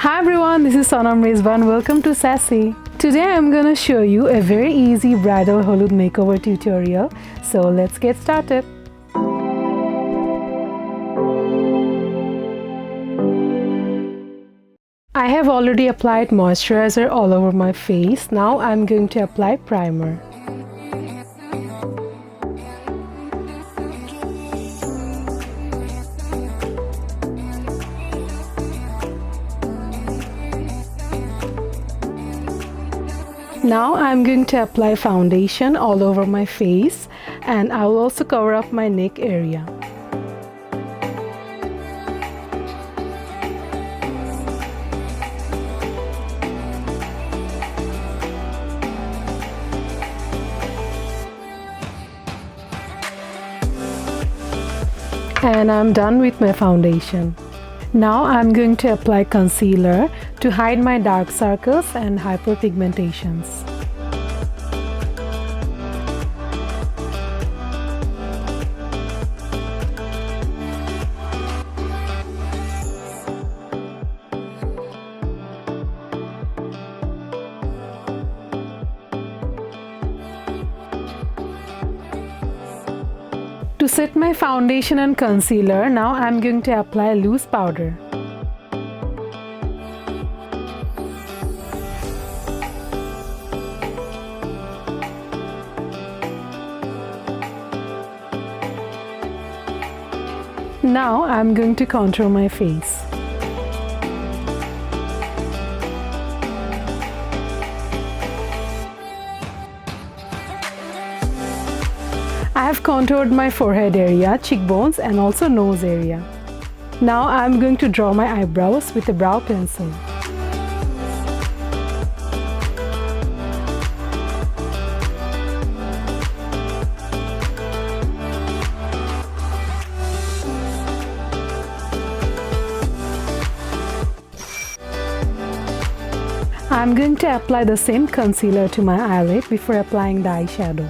Hi everyone, this is Sanam Rizvan. Welcome to Sassy. Today I'm gonna show you a very easy bridal Holud makeover tutorial. So let's get started. I have already applied moisturizer all over my face. Now I'm going to apply primer. Now I'm going to apply foundation all over my face, and I will also cover up my neck area. And I'm done with my foundation. Now I'm going to apply concealer to hide my dark circles and hyperpigmentations. To set my foundation and concealer, now I'm going to apply loose powder. Now I'm going to contour my face. I have contoured my forehead area, cheekbones and also nose area. Now I am going to draw my eyebrows with a brow pencil. I am going to apply the same concealer to my eyelid before applying the eyeshadow.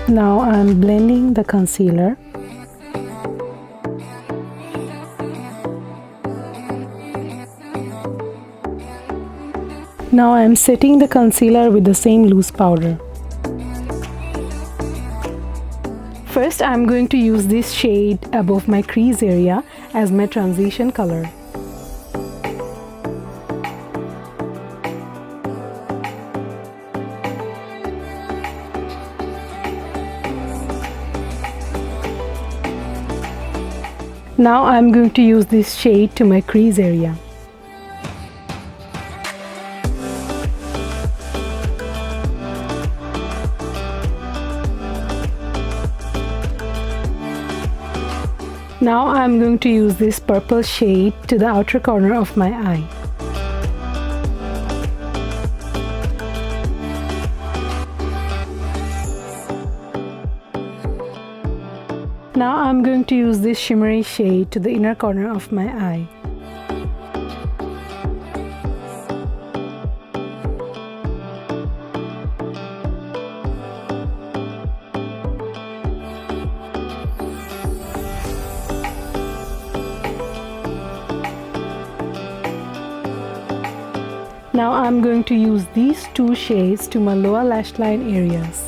Now I'm blending the concealer. Now I'm setting the concealer with the same loose powder. First I'm going to use this shade above my crease area as my transition color. Now I'm going to use this shade to my crease area. Now I'm going to use this purple shade to the outer corner of my eye. Now I'm going to use this shimmery shade to the inner corner of my eye. Now I'm going to use these two shades to my lower lash line areas.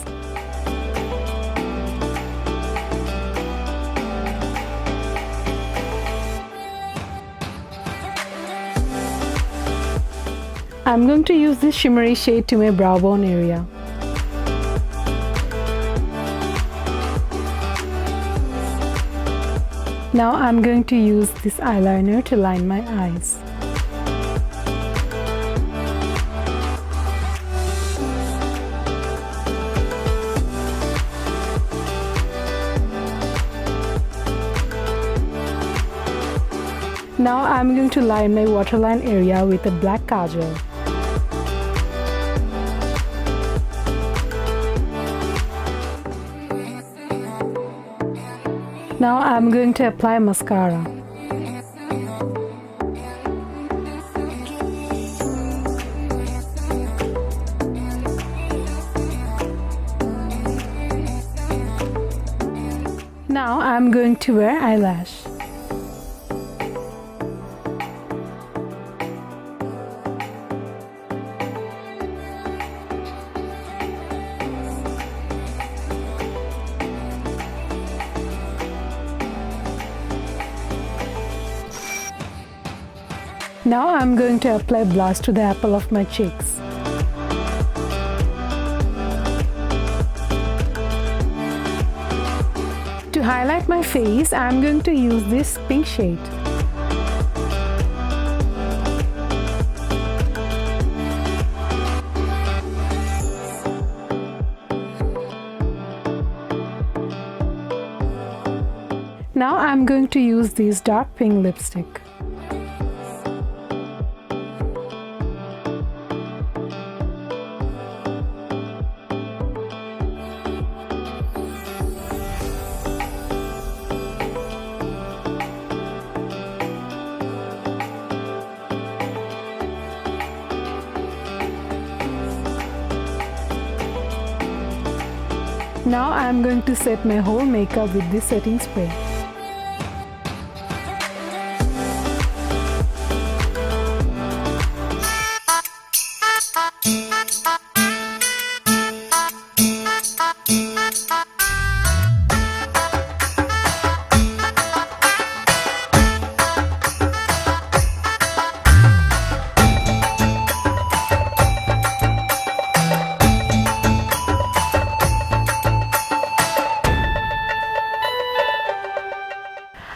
I'm going to use this shimmery shade to my brow bone area. Now I'm going to use this eyeliner to line my eyes. Now I'm going to line my waterline area with a black kajal. Now I'm going to apply mascara. Now I'm going to wear eyelash. Now I'm going to apply blush to the apple of my cheeks. To highlight my face, I'm going to use this pink shade. Now I'm going to use this dark pink lipstick. Now I'm going to set my whole makeup with this setting spray.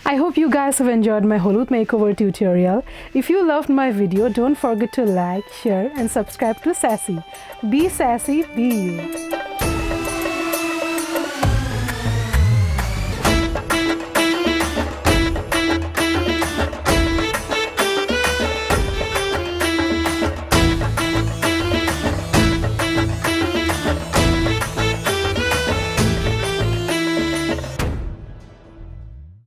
I hope you guys have enjoyed my Holud makeover tutorial. If you loved my video, don't forget to like, share and subscribe to Sassy. Be sassy, be you.